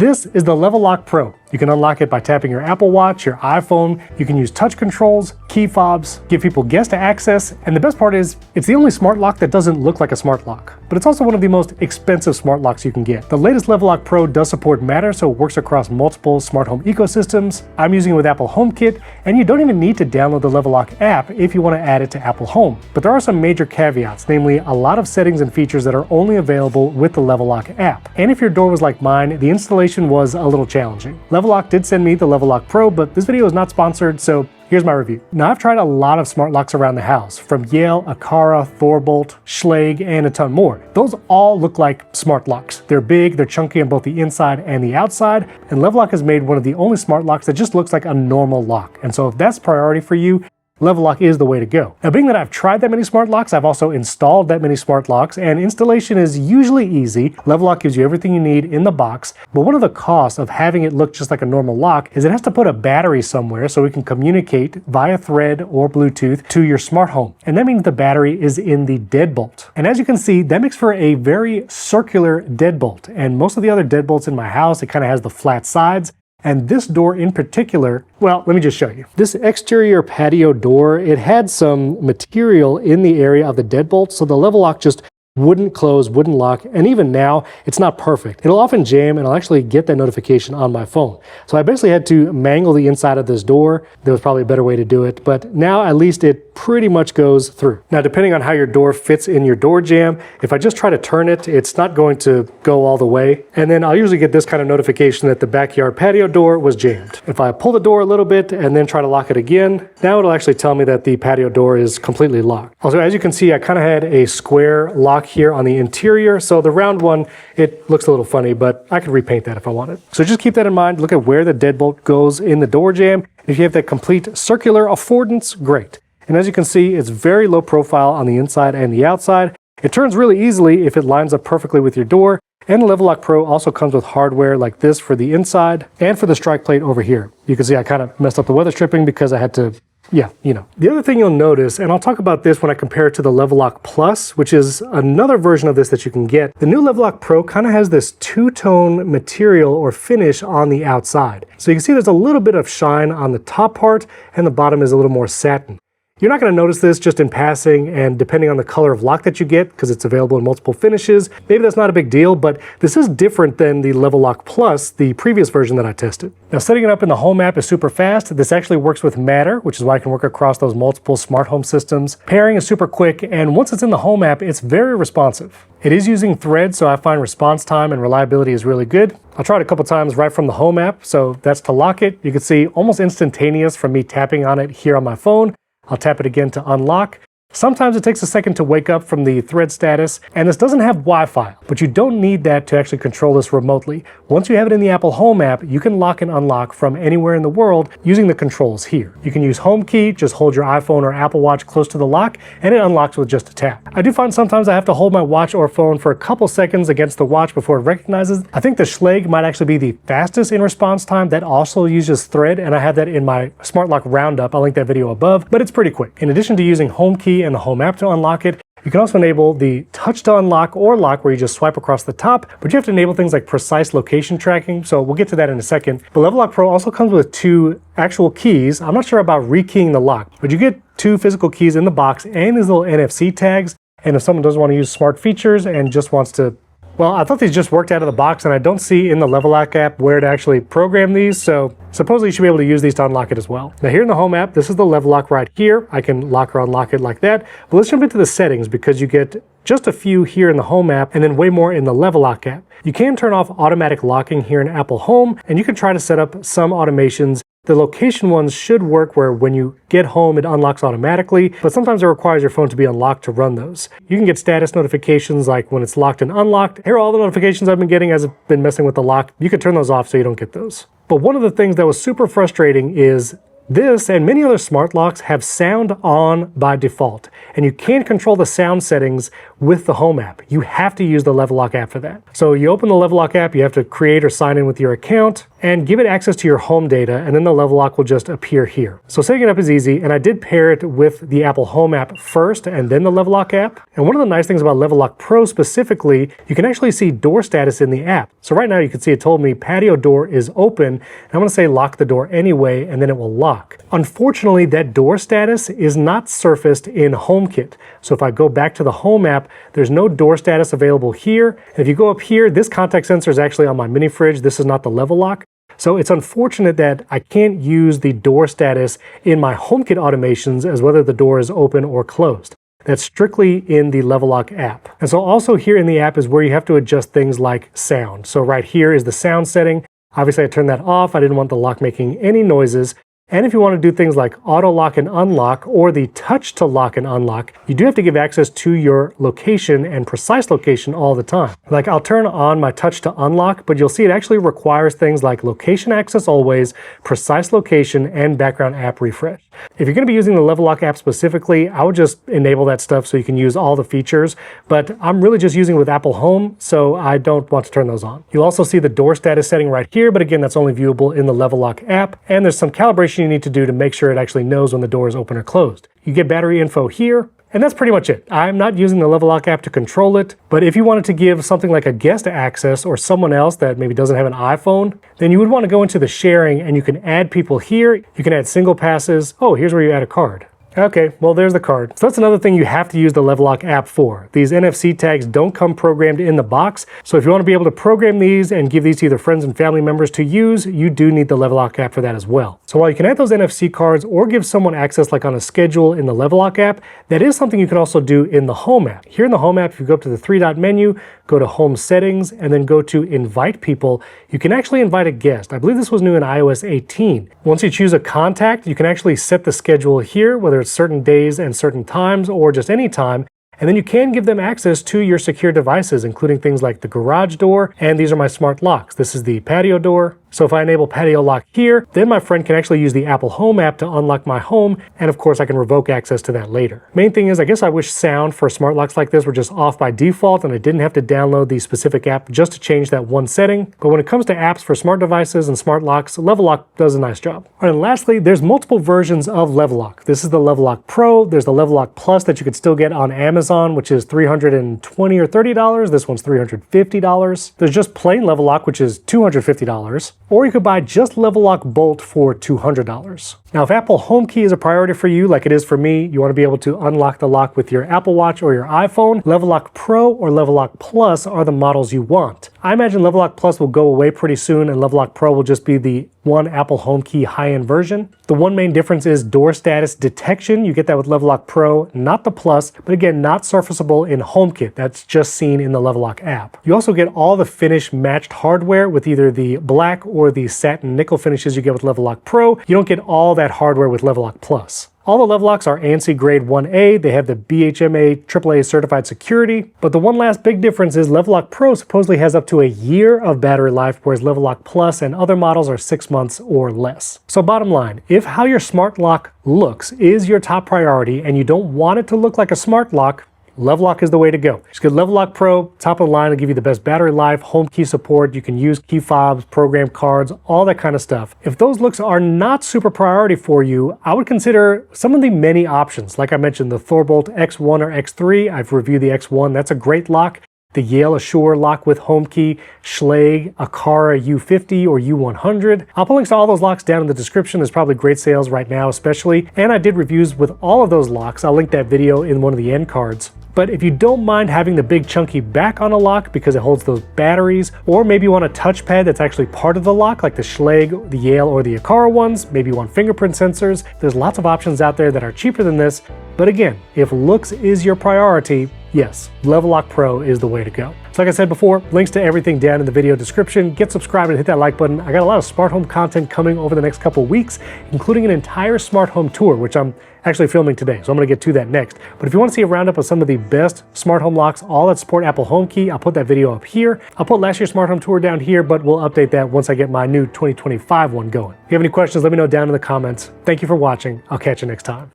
This is the Level Lock Pro. You can unlock it by tapping your Apple Watch, your iPhone. You can use touch controls, key fobs, give people guest access, and the best part is, it's the only smart lock that doesn't look like a smart lock. But it's also one of the most expensive smart locks you can get. The latest Level Lock Pro does support Matter, so it works across multiple smart home ecosystems. I'm using it with Apple HomeKit, and you don't even need to download the Level Lock app if you want to add it to Apple Home. But there are some major caveats, namely a lot of settings and features that are only available with the Level Lock app. And if your door was like mine, the installation was a little challenging. Level Lock did send me the Level Lock Pro, but this video is not sponsored, so here's my review. Now, I've tried a lot of smart locks around the house, from Yale, Aqara, Thorbolt, Schlage, and a ton more. Those all look like smart locks. They're big, they're chunky on both the inside and the outside, and Level Lock has made one of the only smart locks that just looks like a normal lock. And so if that's priority for you, Level Lock is the way to go. Now, being that I've tried that many smart locks, I've also installed that many smart locks, and installation is usually easy. Level Lock gives you everything you need in the box, but one of the costs of having it look just like a normal lock is it has to put a battery somewhere so it can communicate via thread or Bluetooth to your smart home. And that means the battery is in the deadbolt. And as you can see, that makes for a very circular deadbolt. And most of the other deadbolts in my house, it kind of has the flat sides. And this door in particular, well, let me just show you. This exterior patio door, it had some material in the area of the deadbolt, so the Level Lock just wouldn't close, wouldn't lock, and even now, it's not perfect. It'll often jam, and I'll actually get that notification on my phone. So I basically had to mangle the inside of this door. There was probably a better way to do it, but now at least it pretty much goes through. Now, depending on how your door fits in your door jamb, if I just try to turn it, it's not going to go all the way. And then I'll usually get this kind of notification that the backyard patio door was jammed. If I pull the door a little bit and then try to lock it again, now it'll actually tell me that the patio door is completely locked. Also, as you can see, I kind of had a square lock here on the interior, so the round one, it looks a little funny, but I could repaint that if I wanted. So just keep that in mind. Look at where the deadbolt goes in the door jamb. If you have that complete circular affordance, great. And as you can see, it's very low profile on the inside and the outside. It turns really easily if it lines up perfectly with your door. And the Level Lock Pro also comes with hardware like this for the inside and for the strike plate over here. You can see I kind of messed up the weather stripping because I had to, yeah, you know. The other thing you'll notice, and I'll talk about this when I compare it to the Level Lock Plus, which is another version of this that you can get. The new Level Lock Pro kind of has this two-tone material or finish on the outside. So you can see there's a little bit of shine on the top part, and the bottom is a little more satin. You're not going to notice this just in passing, and depending on the color of lock that you get, because it's available in multiple finishes, maybe that's not a big deal, but this is different than the Level Lock Plus, the previous version that I tested. Now, setting it up in the Home app is super fast. This actually works with Matter, which is why I can work across those multiple smart home systems. Pairing is super quick, and once it's in the Home app, it's very responsive. It is using Thread, so I find response time and reliability is really good. I tried a couple times right from the Home app, so that's to lock it. You can see almost instantaneous from me tapping on it here on my phone. I'll tap it again to unlock. Sometimes it takes a second to wake up from the thread status, and this doesn't have Wi-Fi, but you don't need that to actually control this remotely. Once you have it in the Apple Home app, you can lock and unlock from anywhere in the world using the controls here. You can use HomeKit, just hold your iPhone or Apple Watch close to the lock, and it unlocks with just a tap. I do find sometimes I have to hold my watch or phone for a couple seconds against the watch before it recognizes. I think the Schlage might actually be the fastest in response time. That also uses Thread, and I have that in my Smart Lock Roundup. I'll link that video above, but it's pretty quick. In addition to using HomeKit and the Home app to unlock it, you can also enable the touch to unlock or lock where you just swipe across the top, but you have to enable things like precise location tracking, so we'll get to that in a second. The Level Lock Pro also comes with two actual keys. I'm not sure about rekeying the lock, but you get two physical keys in the box and these little NFC tags, and if someone doesn't want to use smart features and just wants to, well, I thought these just worked out of the box, and I don't see in the Level Lock app where to actually program these, so supposedly you should be able to use these to unlock it as well. Now here in the Home app, this is the Level Lock right here. I can lock or unlock it like that. But let's jump into the settings because you get just a few here in the Home app and then way more in the Level Lock app. You can turn off automatic locking here in Apple Home, and you can try to set up some automations. The location ones should work where when you get home, it unlocks automatically, but sometimes it requires your phone to be unlocked to run those. You can get status notifications like when it's locked and unlocked. Here are all the notifications I've been getting as I've been messing with the lock. You can turn those off so you don't get those. But one of the things that was super frustrating is this and many other smart locks have sound on by default, and you can't control the sound settings with the Home app. You have to use the Level Lock app for that. So you open the Level Lock app, you have to create or sign in with your account, and give it access to your home data, and then the level lock will just appear here. So setting it up is easy, and I did pair it with the Apple Home app first and then the level lock app. And one of the nice things about Level Lock Pro specifically, you can actually see door status in the app. So right now you can see it told me patio door is open, and I'm gonna say lock the door anyway, and then it will lock. Unfortunately, that door status is not surfaced in HomeKit. So if I go back to the Home app, there's no door status available here. And if you go up here, this contact sensor is actually on my mini fridge. This is not the level lock. So it's unfortunate that I can't use the door status in my HomeKit automations as whether the door is open or closed. That's strictly in the Level Lock app. And so also here in the app is where you have to adjust things like sound. So right here is the sound setting. Obviously I turned that off. I didn't want the lock making any noises. And if you want to do things like auto lock and unlock or the touch to lock and unlock, you do have to give access to your location and precise location all the time. Like I'll turn on my touch to unlock, but you'll see it actually requires things like location access always, precise location, and background app refresh. If you're going to be using the Level Lock app specifically, I would just enable that stuff so you can use all the features, but I'm really just using it with Apple Home, so I don't want to turn those on. You'll also see the door status setting right here, but again, that's only viewable in the Level Lock app, and there's some calibration you need to do to make sure it actually knows when the door is open or closed. You get battery info here, and that's pretty much it. I'm not using the Level Lock app to control it, but if you wanted to give something like a guest access or someone else that maybe doesn't have an iPhone, then you would want to go into the sharing and you can add people here. You can add single passes. Oh, here's where you add a card. Okay, well there's the card. So that's another thing you have to use the Level Lock app for. These NFC tags don't come programmed in the box, so if you want to be able to program these and give these to either friends and family members to use, you do need the Level Lock app for that as well. So while you can add those NFC cards or give someone access like on a schedule in the Level Lock app, that is something you can also do in the Home app. Here in the Home app, if you go up to the three-dot menu, go to Home Settings, and then go to Invite People, you can actually invite a guest. I believe this was new in iOS 18. Once you choose a contact, you can actually set the schedule here, whether it's certain days and certain times or just any time, and then you can give them access to your secure devices, including things like the garage door, and these are my smart locks. This is the patio door. So if I enable patio lock here, then my friend can actually use the Apple Home app to unlock my home, and of course I can revoke access to that later. Main thing is, I guess I wish sound for smart locks like this were just off by default and I didn't have to download the specific app just to change that one setting. But when it comes to apps for smart devices and smart locks, Level Lock does a nice job. All right, and lastly, there's multiple versions of Level Lock. This is the Level Lock Pro. There's the Level Lock Plus that you could still get on Amazon, which is $320 or $30. This one's $350. There's just plain Level Lock, which is $250. Or you could buy just Level Lock Bolt for $200. Now, if Apple HomeKey is a priority for you, like it is for me, you want to be able to unlock the lock with your Apple Watch or your iPhone, Level Lock Pro or Level Lock Plus are the models you want. I imagine Level Lock Plus will go away pretty soon and Level Lock Pro will just be the one Apple HomeKey high-end version. The one main difference is door status detection. You get that with Level Lock Pro, not the Plus, but again, not surfaceable in HomeKit. That's just seen in the Level Lock app. You also get all the finish matched hardware with either the black or the satin nickel finishes you get with Level Lock Pro. You don't get all that hardware with Level Lock Plus. All the Level Locks are ANSI grade 1A, they have the BHMA AAA certified security, but the one last big difference is Level Lock Pro supposedly has up to a year of battery life, whereas Level Lock Plus and other models are 6 months or less. So bottom line, if how your smart lock looks is your top priority and you don't want it to look like a smart lock, Level Lock is the way to go. Just get Level Lock Pro, top of the line, will give you the best battery life, home key support, you can use key fobs, program cards, all that kind of stuff. If those looks are not super priority for you, I would consider some of the many options. Like I mentioned, the Thorbolt X1 or X3, I've reviewed the X1, that's a great lock. The Yale Assure lock with HomeKey, Schlage Aqara U50 or U100. I'll put links to all those locks down in the description. There's probably great sales right now especially. And I did reviews with all of those locks. I'll link that video in one of the end cards. But if you don't mind having the big chunky back on a lock because it holds those batteries, or maybe you want a touchpad that's actually part of the lock like the Schlage, the Yale, or the Aqara ones, maybe you want fingerprint sensors, there's lots of options out there that are cheaper than this. But again, if looks is your priority, yes, Level Lock Pro is the way to go. So like I said before, links to everything down in the video description. Get subscribed and hit that like button. I got a lot of smart home content coming over the next couple weeks, including an entire smart home tour, which I'm actually filming today, so I'm gonna get to that next. But if you wanna see a roundup of some of the best smart home locks, all that support Apple HomeKey, I'll put that video up here. I'll put last year's smart home tour down here, but we'll update that once I get my new 2025 one going. If you have any questions, let me know down in the comments. Thank you for watching. I'll catch you next time.